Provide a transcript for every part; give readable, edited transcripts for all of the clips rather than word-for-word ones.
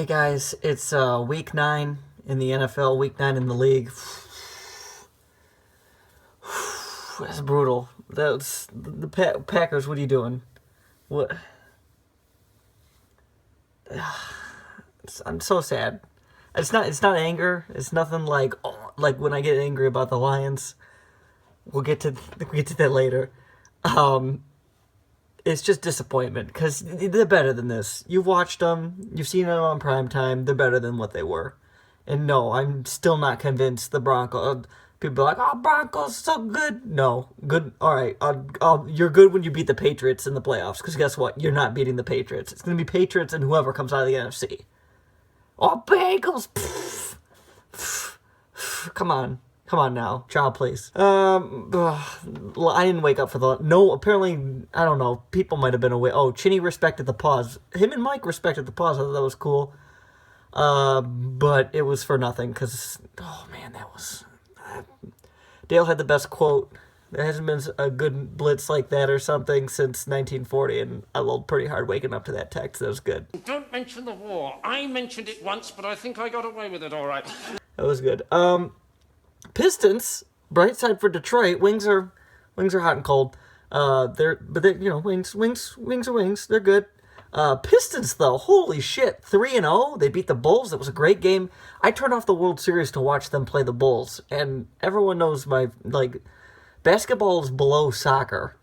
guys, it's week 9 in the NFL, week 9 in the league. That's brutal. That's the Packers. What are you doing? What? I'm so sad. It's not anger. It's nothing like when I get angry about the Lions. We'll get to that later. It's just disappointment because they're better than this. You've watched them. You've seen them on primetime. They're better than what they were. And no, I'm still not convinced the Broncos. People are like, oh, Broncos so good. No, good. All right, you're good when you beat the Patriots in the playoffs. Because guess what? You're not beating the Patriots. It's going to be Patriots and whoever comes out of the NFC. Oh, Bengals. Come on. Come on now. Child, please. I didn't wake up for the... No, apparently, I don't know. People might have been away. Oh, Chinny respected the pause. Him and Mike respected the pause. I thought that was cool. But it was for nothing because... Oh, man, that was... Dale had the best quote. There hasn't been a good blitz like that or something since 1940, and I lulled pretty hard waking up to that text. That was good. Don't mention the war. I mentioned it once, but I think I got away with it all right. That was good. Pistons, bright side for Detroit. Wings are hot and cold. Wings are wings. They're good. Pistons though, holy shit, 3-0. They beat the Bulls. It was a great game. I turned off the World Series to watch them play the Bulls, and everyone knows basketball is below soccer.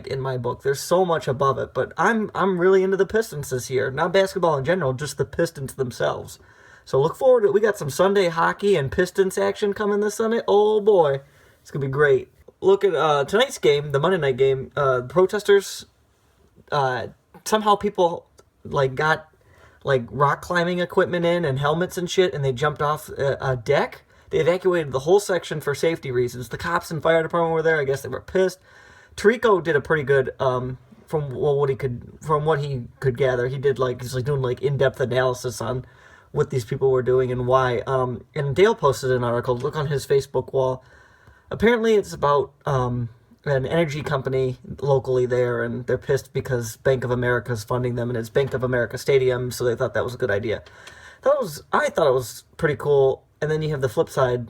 In my book, there's so much above it. But I'm really into the Pistons this year. Not basketball in general, just the Pistons themselves. So look forward to it. We got some Sunday hockey and Pistons action coming this Sunday. Oh boy, it's gonna be great. Look at tonight's game, the Monday night game. Protesters, somehow people got rock climbing equipment in and helmets and shit, and they jumped off a deck. They evacuated the whole section for safety reasons. The cops and fire department were there. I guess they were pissed. Tirico did a pretty good from what he could gather. He did he's doing in-depth analysis on what these people were doing and why. And Dale posted an article. Look on his Facebook wall. Apparently, it's about an energy company locally there, and they're pissed because Bank of America is funding them, and it's Bank of America Stadium, so they thought that was a good idea. I thought it was pretty cool. And then you have the flip side.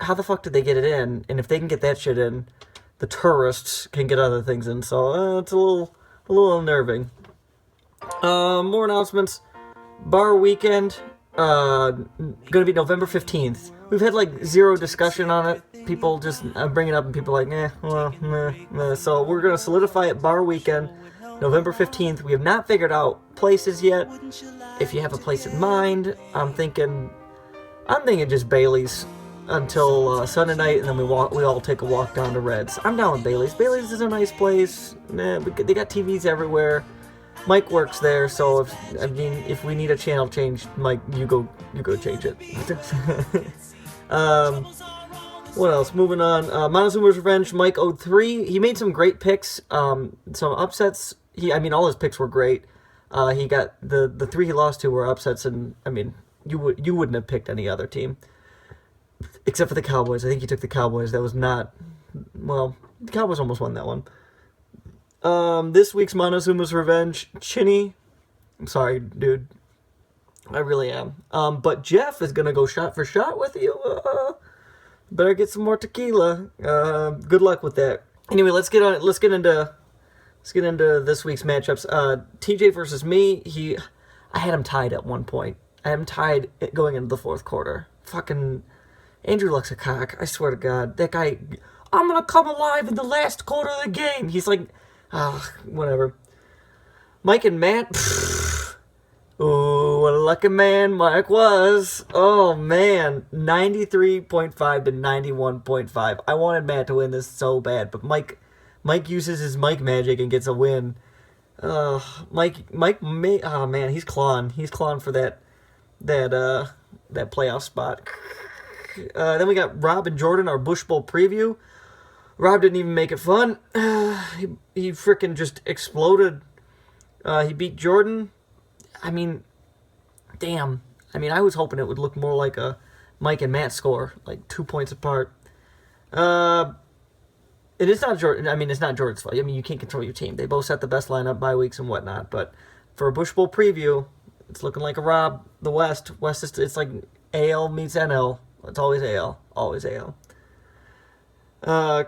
How the fuck did they get it in? And if they can get that shit in, the tourists can get other things in. So it's a little unnerving. More announcements. Bar weekend. Gonna be November 15th. We've had zero discussion on it. People just bring it up and people are meh. So we're gonna solidify it. Bar weekend, November 15th. We have not figured out places yet. If you have a place in mind, I'm thinking just Bailey's until Sunday night, and then we all take a walk down to Reds. I'm down with Bailey's. Bailey's is a nice place. They got TVs everywhere. Mike works there, so if we need a channel change, Mike, you go change it. What else? Moving on. Montezuma's Revenge. Mike owed 3. He made some great picks. Some upsets. All his picks were great. He got the 3 he lost to were upsets, and you wouldn't have picked any other team except for the Cowboys. I think he took the Cowboys. That was not the Cowboys almost won that one. This week's Montezuma's Revenge, Chinny. I'm sorry, dude. I really am. But Jeff is gonna go shot for shot with you. Better get some more tequila. Good luck with that. Anyway, let's get into this week's matchups. TJ versus me. I had him tied at one point. I had him tied going into the fourth quarter. Fucking Andrew looks a cock. I swear to God, that guy. I'm gonna come alive in the last quarter of the game. He's like. Whatever. Mike and Matt. Ooh, what a lucky man Mike was. Oh, man. 93.5 to 91.5. I wanted Matt to win this so bad, but Mike uses his Mike magic and gets a win. Mike, oh, man, he's clawing. He's clawing for that playoff spot. Then we got Rob and Jordan, our Bush Bowl preview. Rob didn't even make it fun. He freaking just exploded. He beat Jordan. Damn. I was hoping it would look more like a Mike and Matt score, 2 points apart. It is not Jordan. It's not Jordan's fault. You can't control your team. They both set the best lineup, bye weeks and whatnot. But for a Bush Bowl preview, It's looking like a Rob. The West. West is, it's like AL meets NL. It's always AL. Always AL.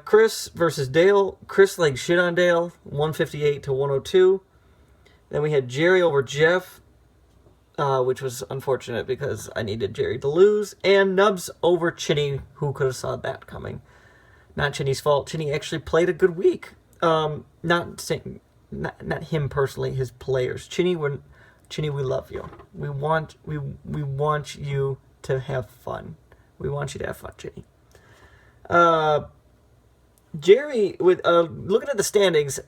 Chris versus Dale. Chris like shit on Dale. 158 to 102. Then we had Jerry over Jeff, which was unfortunate because I needed Jerry to lose. And Nubs over Chinny. Who could have saw that coming? Not Chinny's fault. Chinny actually played a good week. Not him personally, his players. Chinny, we love you. We want you to have fun. We want you to have fun, Chinny. Jerry, with looking at the standings,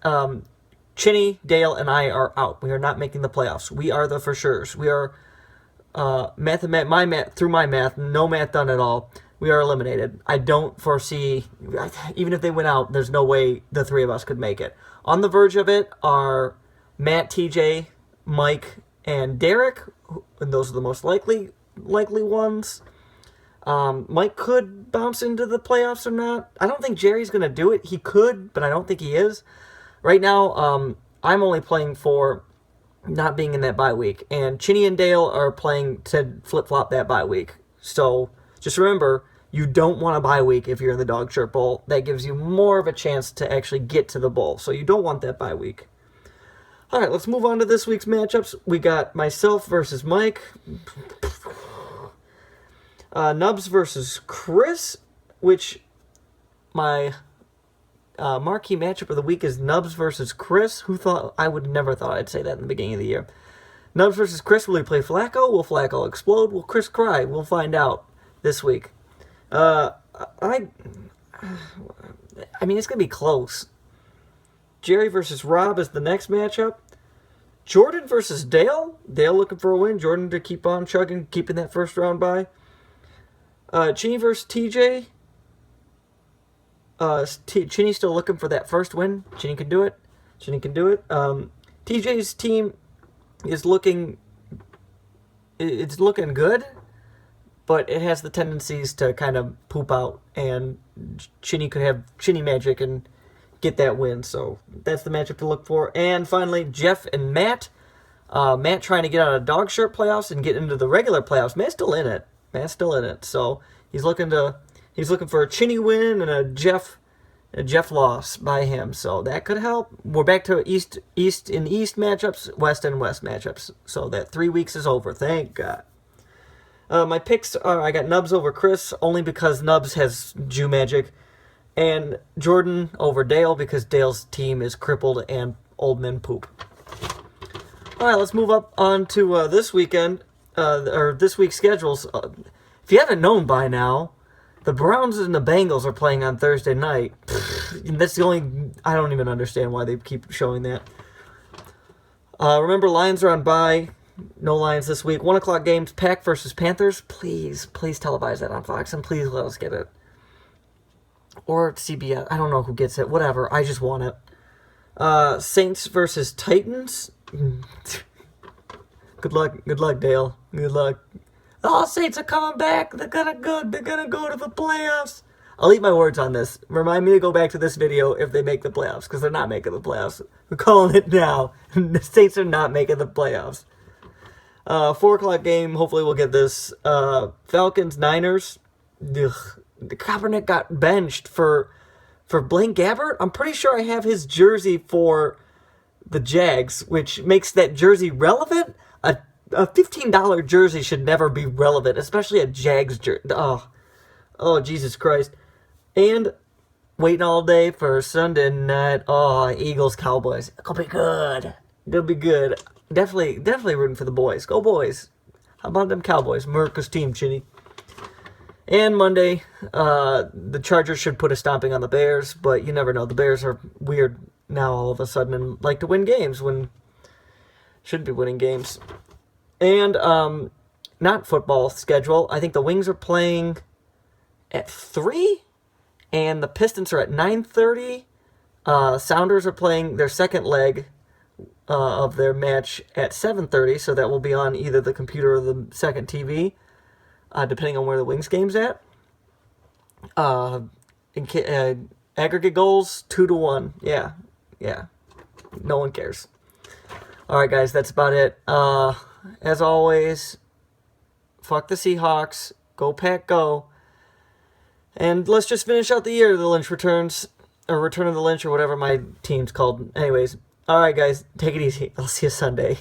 Chinny, Dale, and I are out. We are not making the playoffs. We are the for sure's. We are through my math, no math done at all. We are eliminated. I don't foresee, even if they went out, there's no way the three of us could make it. On the verge of it are Matt, TJ, Mike, and Derek, and those are the most likely ones. Mike could bounce into the playoffs or not. I don't think Jerry's going to do it. He could, but I don't think he is. Right now, I'm only playing for not being in that bye week, and Chinny and Dale are playing to flip-flop that bye week. So just remember, you don't want a bye week if you're in the Dog Shirt Bowl. That gives you more of a chance to actually get to the bowl. So you don't want that bye week. All right, let's move on to this week's matchups. We got myself versus Mike. Nubs versus Chris, which my marquee matchup of the week is Nubs versus Chris. Who thought? I would never thought I'd say that in the beginning of the year. Nubs versus Chris. Will he play Flacco? Will Flacco explode? Will Chris cry? We'll find out this week. I mean, it's going to be close. Jerry versus Rob is the next matchup. Jordan versus Dale. Dale looking for a win. Jordan to keep on chugging, keeping that first round bye. Chinny versus TJ. Chinny still looking for that first win. Chinny can do it. TJ's team is looking... It's looking good, but it has the tendencies to kind of poop out, and Chinny could have Chinny magic and get that win. So that's the matchup to look for. And finally, Jeff and Matt. Matt trying to get out of Dog Shirt playoffs and get into the regular playoffs. Matt's still in it. So he's looking for a Chinny win and a Jeff loss by him. So that could help. We're back to East matchups, West and West matchups. So that 3 weeks is over. Thank God. My picks are, I got Nubs over Chris only because Nubs has Jew magic, and Jordan over Dale because Dale's team is crippled and old men poop. All right, let's move up on to this weekend, or this week's schedules. If you haven't known by now, the Browns and the Bengals are playing on Thursday night. That's the only... I don't even understand why they keep showing that. Remember, Lions are on bye. No Lions this week. 1 o'clock games, Pack versus Panthers. Please televise that on Fox, and please let us get it. Or CBS. I don't know who gets it. Whatever. I just want it. Saints versus Titans. Good luck, Dale. Good luck. Oh, Saints are coming back. They're gonna go to the playoffs. I'll eat my words on this. Remind me to go back to this video if they make the playoffs, because they're not making the playoffs. We're calling it now. The Saints are not making the playoffs. 4 o'clock game. Hopefully we'll get this. Falcons, Niners. Ugh. Kaepernick got benched for Blaine Gabbert. I'm pretty sure I have his jersey for the Jags, which makes that jersey relevant. A $15 jersey should never be relevant, especially a Jags jersey. Oh, Jesus Christ. And waiting all day for Sunday night. Oh, Eagles, Cowboys. It'll be good. It'll be good. Definitely rooting for the boys. Go boys. How about them Cowboys? America's team, Chinny. And Monday, the Chargers should put a stomping on the Bears, but you never know. The Bears are weird now all of a sudden and like to win games when shouldn't be winning games. And not football schedule. I think the Wings are playing at 3, and the Pistons are at 9:30. Sounders are playing their second leg of their match at 7:30, so that will be on either the computer or the second TV, depending on where the Wings game's at. Aggregate goals 2-1. Yeah. No one cares. All right, guys, that's about it. as always, fuck the Seahawks. Go Pack, go. And let's just finish out the year. The Lynch returns, or Return of the Lynch, or whatever my team's called. Anyways, all right, guys, take it easy. I'll see you Sunday.